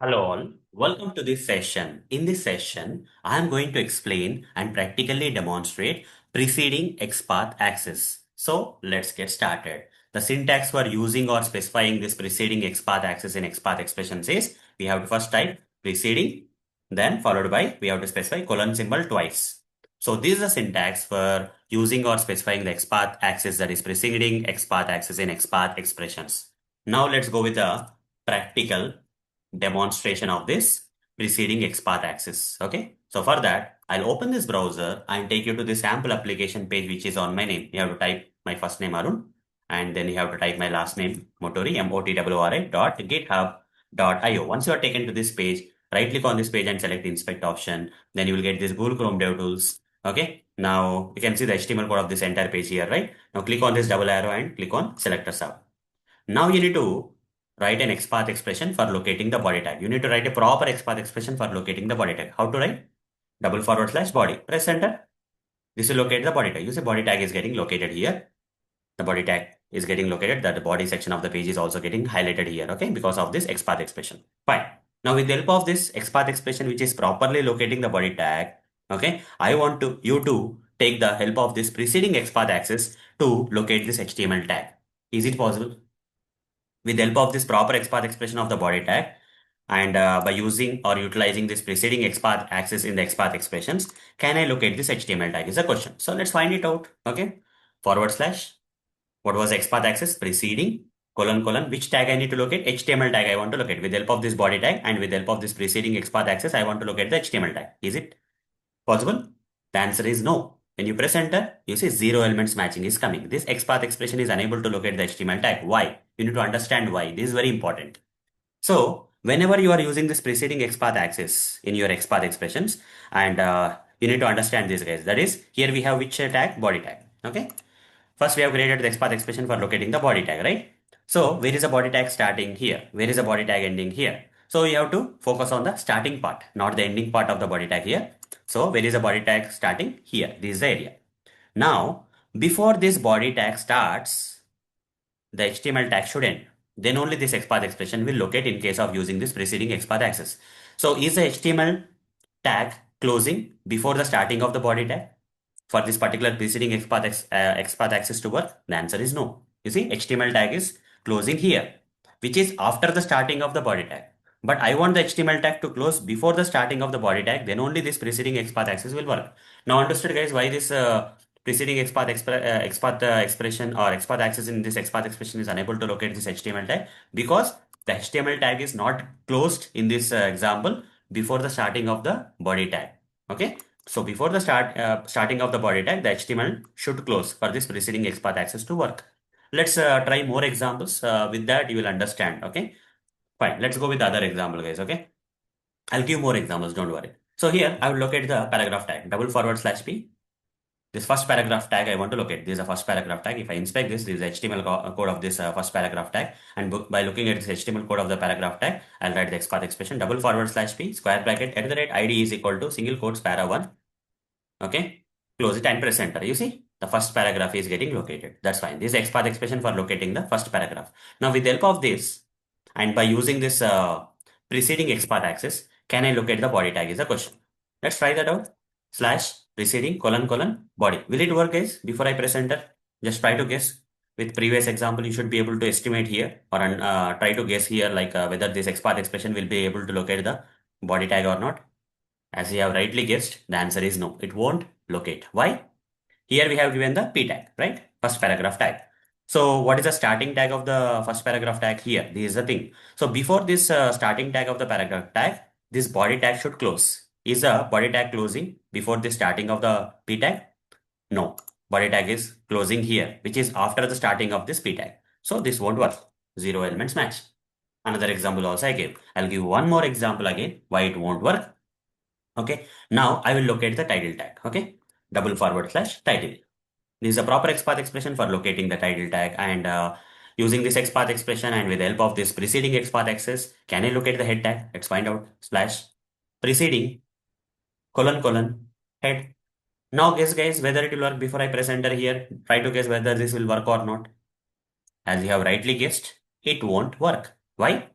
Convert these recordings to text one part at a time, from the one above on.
Hello all, welcome to this session. In this session, I am going to explain and practically demonstrate preceding XPath axis. So let's get started. The syntax for using or specifying this preceding XPath axis in XPath expressions is we have to first type preceding, then followed by we have to specify colon symbol twice. So this is the syntax for using or specifying the XPath axis, that is preceding XPath axis in XPath expressions. Now let's go with a practical demonstration of this preceding XPath axis. Okay, so for that, I'll open this browser and take you to the sample application page, which is on my name. You have to type my first name Arun, and then you have to type my last name Motori, motwri.github.io. Once you are taken to this page, right click on this page and select the inspect option. Then you will get this Google Chrome DevTools. Okay, now you can see the HTML code of this entire page here, right? Now click on this double arrow and click on select a sub. Now you need to write an XPath expression for locating the body tag. You need to write a proper XPath expression for locating the body tag. How to write? /body. Press enter. This will locate the body tag. You see body tag is getting located here. The body tag is getting located. That the body section of the page is also getting highlighted here. Okay, because of this XPath expression. Fine. Now with the help of this XPath expression, which is properly locating the body tag, okay, I want you to take the help of this preceding XPath axis to locate this HTML tag. Is it possible? With the help of this proper XPath expression of the body tag, and by using or utilizing this preceding XPath axis in the XPath expressions, can I locate this HTML tag is a question. So let's find it out. Okay. / what was XPath axis? Preceding colon, which tag I need to locate? HTML tag I want to locate. With the help of this body tag and with the help of this preceding XPath axis, I want to locate the HTML tag. Is it possible? The answer is no. When you press enter, you see 0 elements matching is coming. This XPath expression is unable to locate the HTML tag. Why? You need to understand why. This is very important. So whenever you are using this preceding XPath axis in your XPath expressions, and you need to understand this, guys. That is, here we have which tag? Body tag. Okay. First, we have created the XPath expression for locating the body tag, right? So where is the body tag starting? Here. Where is the body tag ending? Here. So you have to focus on the starting part, not the ending part of the body tag here. So where is the body tag starting? Here. This is the area. Now, before this body tag starts, the HTML tag should end. Then only this XPath expression will locate in case of using this preceding XPath axis. So is the HTML tag closing before the starting of the body tag? For this particular preceding XPath axis to work? The answer is no. You see, HTML tag is closing here, which is after the starting of the body tag. But I want the HTML tag to close before the starting of the body tag, then only this preceding XPath axis will work. Now understood, guys, why this preceding XPath expression or XPath axis in this XPath expression is unable to locate this HTML tag? Because the HTML tag is not closed in this example before the starting of the body tag. Okay. So before the starting of the body tag, the HTML should close for this preceding XPath axis to work. Let's try more examples. With that, you will understand. Okay. Fine. Let's go with the other example, guys. Okay. I'll give more examples. Don't worry. So here I will locate the paragraph tag /p. This first paragraph tag I want to locate. This is the first paragraph tag. If I inspect this, this is the HTML code of this first paragraph tag. And by looking at this HTML code of the paragraph tag, I'll write the XPath expression /p square bracket @id is equal to single quotes para1. Okay. Close it and press enter. You see, the first paragraph is getting located. That's fine. This is XPath expression for locating the first paragraph. Now with the help of this and by using this preceding XPath axis, can I locate the body tag is the question. Let's try that out. /preceding : body. Will it work, guys? Before I press enter, just try to guess. With previous example, you should be able to estimate here or try to guess here like whether this XPath expression will be able to locate the body tag or not. As you have rightly guessed, the answer is no. It won't locate. Why? Here we have given the p tag, right? First paragraph tag. So what is the starting tag of the first paragraph tag here? This is the thing. So before this starting tag of the paragraph tag, this body tag should close. Is the body tag closing before the starting of the p tag? No. Body tag is closing here, which is after the starting of this p tag. So this won't work. 0 elements match. Another example also I gave. I'll give one more example again why it won't work. Okay. Now I will locate the title tag. Okay. /title. This is a proper XPath expression for locating the title tag, and using this XPath expression and with the help of this preceding XPath axis, can I locate the head tag? Let's find out. /preceding : head. Now guess, guys, whether it will work. Before I press enter here, try to guess whether this will work or not. As you have rightly guessed, it won't work. Why?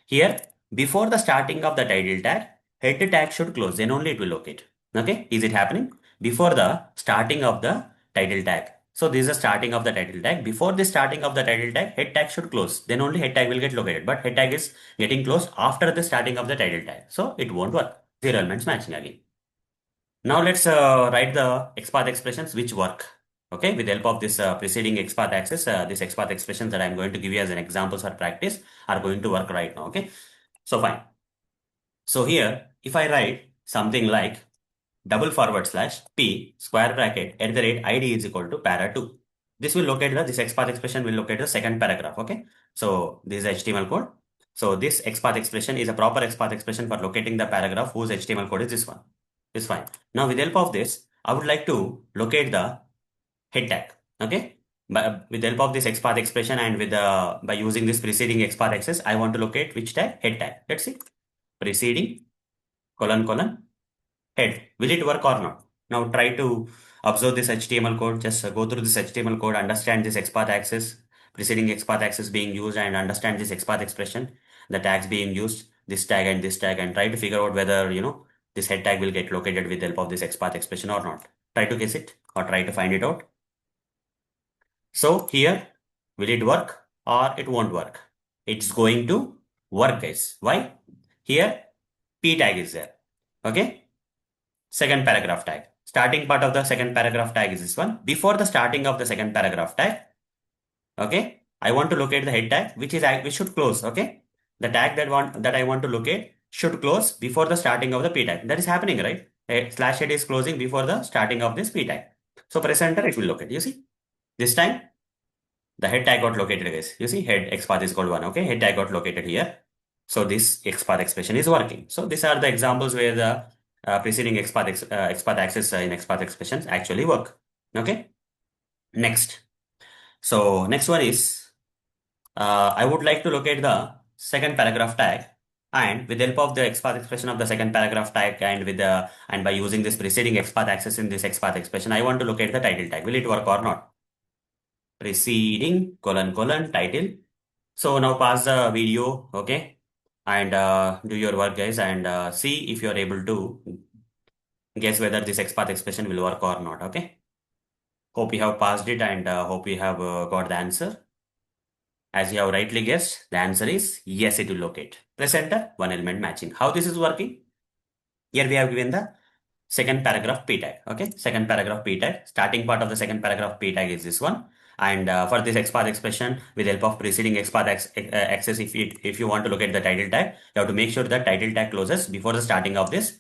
Here before the starting of the title tag, head tag should close, then only it will locate. Okay, is it happening? Before the starting of the title tag. So this is the starting of the title tag. Before the starting of the title tag, head tag should close. Then only head tag will get located. But head tag is getting closed after the starting of the title tag. So it won't work. Zero elements matching again. Now let's write the XPath expressions which work. Okay, with the help of this preceding XPath axis, this XPath expressions that I'm going to give you as an examples for practice are going to work right now. Okay, so fine. So here, if I write something like double forward slash p square bracket at the rate id is equal to para2. This will locate this XPath expression will locate the second paragraph. Okay, so this is HTML code. So this XPath expression is a proper XPath expression for locating the paragraph whose HTML code is this one. It's fine. Now with the help of this, I would like to locate the head tag. Okay, with the help of this XPath expression and with the by using this preceding XPath access, I want to locate which tag? Head tag. Let's see. Preceding colon head. Will it work or not? Now try to observe this HTML code. Just go through this HTML code, understand this XPath access, preceding XPath access being used, and understand this XPath expression, the tags being used, this tag, and try to figure out whether this head tag will get located with the help of this XPath expression or not. Try to guess it or try to find it out. So here, will it work or it won't work? It's going to work, guys. Why? Here, P tag is there. Okay. Second paragraph tag. Starting part of the second paragraph tag is this one. Before the starting of the second paragraph tag, okay, I want to locate the head tag, which should close. Okay, the tag that I want to locate should close before the starting of the p tag. That is happening, right? Slash head is closing before the starting of this p tag. So press enter, it will locate. You see, this time the head tag got located, guys. You see, head XPath is called 1. Okay, head tag got located here. So this XPath expression is working. So these are the examples where the preceding XPath access in XPath expressions actually work. Okay. Next. So next one is I would like to locate the second paragraph tag, and with the help of the XPath expression of the second paragraph tag and by using this preceding XPath access in this XPath expression, I want to locate the title tag. Will it work or not? Preceding title. So now pause the video, okay, and do your work, guys, and see if you are able to guess whether this XPath expression will work or not. Okay. Hope you have passed it and hope you have got the answer. As you have rightly guessed, the answer is yes, it will locate. Press enter, one element matching. How this is working? Here we have given the second paragraph p tag. Okay, second paragraph p tag. Starting part of the second paragraph p tag is this one. And for this XPath expression, with the help of preceding access, if you want to locate the title tag, you have to make sure that title tag closes before the starting of this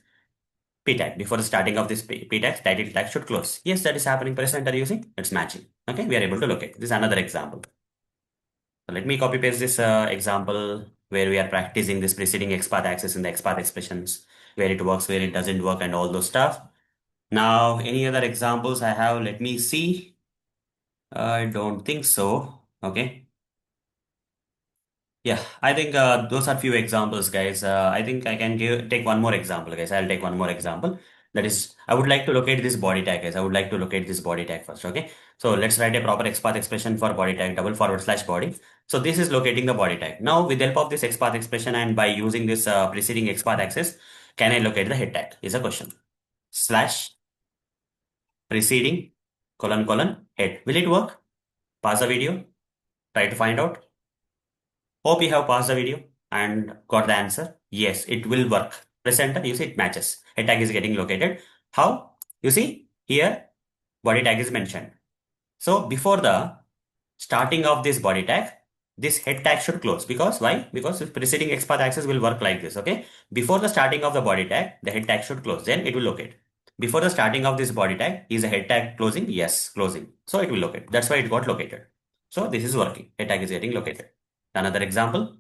p tag. Before the starting of this p tag, title tag should close. Yes, that is happening. Press enter using. It's matching. Okay, we are able to locate. This is another example. So let me copy paste this example where we are practicing this preceding XPath access in the XPath expressions, where it works, where it doesn't work, and all those stuff. Now, any other examples I have? Let me see. I don't think so. Okay. Yeah, I think those are few examples, guys. I think I can take one more example, guys. I'll take one more example. That is, I would like to locate this body tag, guys. I would like to locate this body tag first, okay? So let's write a proper XPath expression for body tag, double forward slash body. So this is locating the body tag. Now, with the help of this XPath expression and by using this preceding XPath access, can I locate the head tag? Is a question. Slash preceding head. Will it work? Pause the video. Try to find out. Hope you have paused the video and got the answer. Yes, it will work. Press enter. You see it matches. Head tag is getting located. How? You see here body tag is mentioned. So before the starting of this body tag, this head tag should close. Because why? Because if preceding XPath access will work like this. Okay. Before the starting of the body tag, the head tag should close. Then it will locate. Before the starting of this body tag, is the head tag closing? Yes, closing. So it will locate. That's why it got located. So this is working. Head tag is getting located. Another example.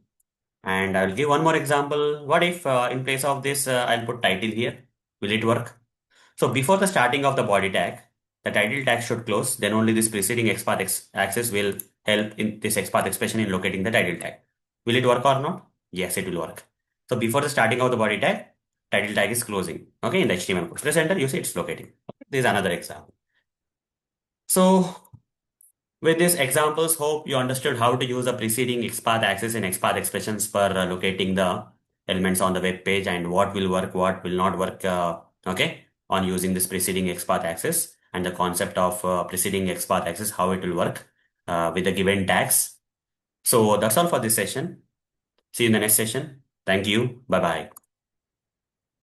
And I'll give one more example. What if in place of this, I'll put title here. Will it work? So before the starting of the body tag, the title tag should close. Then only this preceding XPath access will help in this XPath expression in locating the title tag. Will it work or not? Yes, it will work. So before the starting of the body tag, title tag is closing. Okay, in the HTML code. Press enter, you see it's locating. Okay, this is another example. So with these examples, hope you understood how to use the preceding XPath access and XPath expressions for locating the elements on the web page and what will work, what will not work, okay, on using this preceding XPath access and the concept of preceding XPath access, how it will work with the given tags. So that's all for this session. See you in the next session. Thank you. Bye bye.